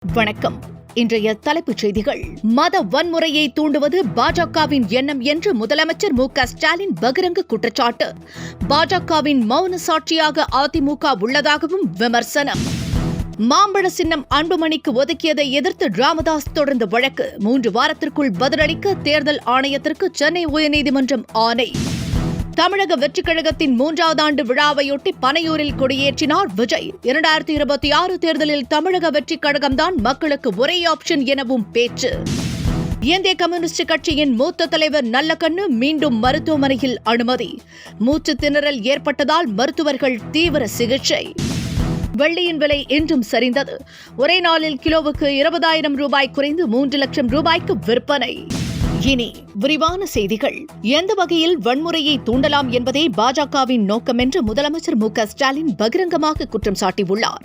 வணக்கம். இன்றைய தலைப்புச் செய்திகள். மத வன்முறையை தூண்டுவது பாஜகவின் எண்ணம் என்று முதலமைச்சர் மு.க.ஸ்டாலின் பகிரங்க குற்றச்சாட்டு. பாஜகவின் மௌன சாட்சியாக அதிமுக உள்ளதாகவும் விமர்சனம். மாம்பழ சின்னம் அன்புமணிக்கு ஒதுக்கியதை எதிர்த்து ராமதாஸ் தொடர்ந்த வழக்கு 3 வாரத்திற்குள் பதிலளிக்க தேர்தல் ஆணையத்திற்கு சென்னை உயர்நீதிமன்றம் ஆணை. தமிழக வெற்றிக் கழகத்தின் 3வது ஆண்டு விழாவையொட்டி பனையூரில் கொடியேற்றினார் விஜய். 2026 தேர்தலில் தமிழக வெற்றிக் கழகம்தான் மக்களுக்கு ஒரே ஆப்ஷன் எனவும் பேச்சு. இந்திய கம்யூனிஸ்ட் கட்சியின் மூத்த தலைவர் நல்லக்கண்ணு மீண்டும் மருத்துவமனையில் அனுமதி. மூச்சு திணறல் ஏற்பட்டதால் மருத்துவர்கள் தீவிர சிகிச்சை. வெள்ளியின் விலை இன்றும் சரிந்தது. ஒரே நாளில் கிலோவுக்கு 20,000 ரூபாய் குறைந்து 3 லட்சம் ரூபாய்க்கு விற்பனை. இனி விரிவான செய்திகள். எந்த வகையில் வன்முறையை தூண்டலாம் என்பதே பாஜகவின் நோக்கம் என்று முதலமைச்சர் மு.க.ஸ்டாலின் பகிரங்கமாக குற்றம் சாட்டியுள்ளார்.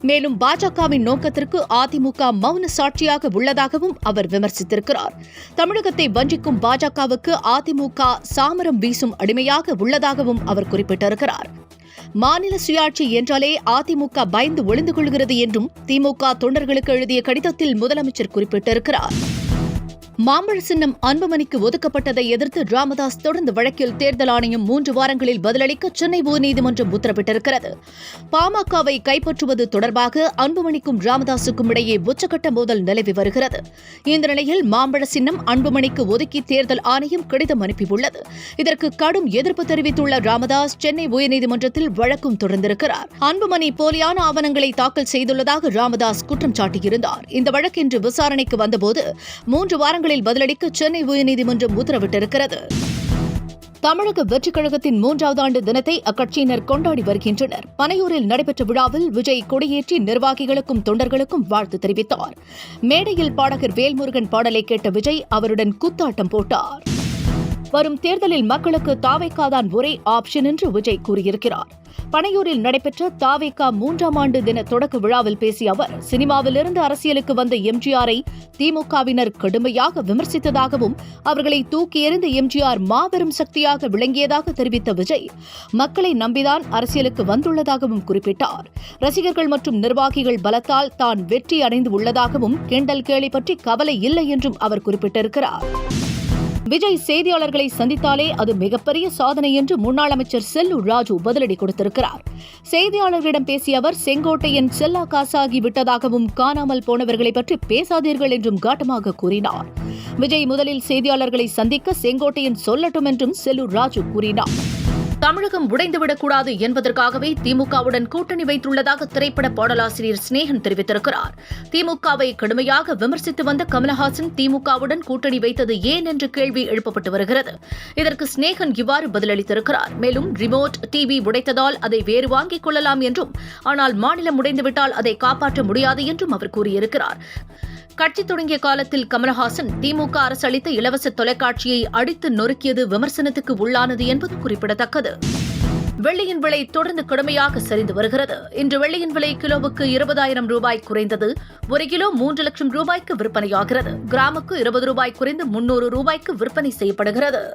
மேலும் பாஜகவின் நோக்கத்திற்கு அதிமுக மௌன சாட்சியாக உள்ளதாகவும் அவர் விமர்சித்திருக்கிறார். தமிழகத்தை வஞ்சிக்கும் பாஜகவுக்கு அதிமுக சாமரம் வீசும் அடிமையாக உள்ளதாகவும் அவர் குறிப்பிட்டிருக்கிறார். மாநில சுயாட்சி என்றாலே அதிமுக பயந்து ஒளிந்து கொள்கிறது என்றும் திமுக தொண்டர்களுக்கு எழுதிய கடிதத்தில் முதலமைச்சர் குறிப்பிட்டிருக்கிறார். மாம்பழ சின்னம் அன்புமணிக்கு ஒதுக்கப்பட்டதை எதிர்த்து ராமதாஸ் தொடர்ந்த வழக்கில் தேர்தல் ஆணையம் 3 வாரங்களில் பதிலளிக்க சென்னை உயர்நீதிமன்றம் உத்தரவிட்டிருக்கிறது. பாமகவை கைப்பற்றுவது தொடர்பாக அன்புமணிக்கும் ராமதாசுக்கும் இடையே உச்சக்கட்ட மோதல் நிலவி வருகிறது. இந்த நிலையில் மாம்பழ சின்னம் அன்புமணிக்கு ஒதுக்கி தேர்தல் ஆணையம் கடிதம் அனுப்பியுள்ளது. இதற்கு கடும் எதிர்ப்பு தெரிவித்துள்ள ராமதாஸ் சென்னை உயர்நீதிமன்றத்தில் வழக்கும் தொடர்ந்திருக்கிறார். அன்புமணி போலியான ஆவணங்களை தாக்கல் செய்துள்ளதாக ராமதாஸ் குற்றம் சாட்டியிருந்தார். இந்த வழக்கு இன்று விசாரணைக்கு வந்தபோது 3 வாரங்கள் பதிலளிக்க சென்னை உயர்நீதிமன்றம் உத்தரவிட்டிருக்கிறது. தமிழக வெற்றிக் கழகத்தின் 3வது ஆண்டு தினத்தை அக்கட்சியினர் கொண்டாடி வருகின்றனர். பனையூரில் நடைபெற்ற விழாவில் விஜய் கொடியேற்றி நிர்வாகிகளுக்கும் தொண்டர்களுக்கும் வாழ்த்து தெரிவித்தார். மேடையில் பாடகர் வேல்முருகன் பாடலை கேட்ட விஜய் அவருடன் குத்தாட்டம் போட்டார். வரும் தேர்தலில் மக்களுக்கு தாவேகாதான் ஒரே ஆப்ஷன் என்று விஜய் கூறியிருக்கிறார். பனையூரில் நடைபெற்ற தாவேகா 3ஆம் ஆண்டு தின தொடக்க விழாவில் பேசிய அவர், சினிமாவிலிருந்து அரசியலுக்கு வந்த எம்ஜிஆரை திமுகவினர் கடுமையாக விமர்சித்ததாகவும் அவர்களை தூக்கி எறிந்த எம்ஜிஆர் மாபெரும் சக்தியாக விளங்கியதாக தெரிவித்த விஜய், மக்களை நம்பிதான் அரசியலுக்கு வந்துள்ளதாகவும் குறிப்பிட்டார். ரசிகர்கள் மற்றும் நிர்வாகிகள் பலத்தால் தான் வெற்றி அடைந்து உள்ளதாகவும் கிண்டல் கேலி பற்றி கவலை இல்லை என்றும் அவர் குறிப்பிட்டிருக்கிறார். விஜய் செய்தியாளர்களை சந்தித்தாலே அது மிகப்பெரிய சாதனை என்று முன்னாள் அமைச்சர் செல்லூர் ராஜு பதிலடி கொடுத்திருக்கிறார். செய்தியாளர்களிடம் பேசிய அவர், செங்கோட்டையன் செல்லா காசாகி விட்டதாகவும் காணாமல் போனவர்களை பற்றி பேசாதீர்கள் என்றும் காட்டமாக கூறினார். விஜய் முதலில் செய்தியாளர்களை சந்திக்க செங்கோட்டையன் சொல்லட்டும் என்றும் செல்லூர் ராஜு கூறினார். தமிழகம் உடைந்துவிடக்கூடாது என்பதற்காகவே திமுகவுடன் கூட்டணி வைத்துள்ளதாக திரைப்பட பாடலாசிரியர் ஸ்நேகன் தெரிவித்திருக்கிறார். திமுகவை கடுமையாக விமர்சித்து வந்த கமலஹாசன் திமுகவுடன் கூட்டணி வைத்தது ஏன் என்ற கேள்வி எழுப்பப்பட்டு வருகிறது. இதற்கு ஸ்நேகன் இவ்வாறு பதிலளித்திருக்கிறார். மேலும் ரிமோட் டிவி உடைத்ததால் அதை வேறு வாங்கிக் கொள்ளலாம் என்றும், ஆனால் மாநிலம் உடைந்துவிட்டால் அதை காப்பாற்ற முடியாது என்றும் அவர் கூறியிருக்கிறார். கட்சி தொடங்கிய காலத்தில் கமலஹாசன் திமுக அரசு அளித்த இலவச தொலைக்காட்சியை அடித்து நொறுக்கியது விமர்சனத்துக்கு உள்ளானது என்பது குறிப்பிடத்தக்கது. வெள்ளியின் விலை தொடர்ந்து கடுமையாக சரிந்து வருகிறது. இன்று வெள்ளியின் விலை கிலோவுக்கு 20,000 ரூபாய் குறைந்தது. 1 கிலோ 3 லட்சம் ரூபாய்க்கு விற்பனையாகிறது. கிராமுக்கு 20 ரூபாய் குறைந்து 300 ரூபாய்க்கு விற்பனை செய்யப்படுகிறது.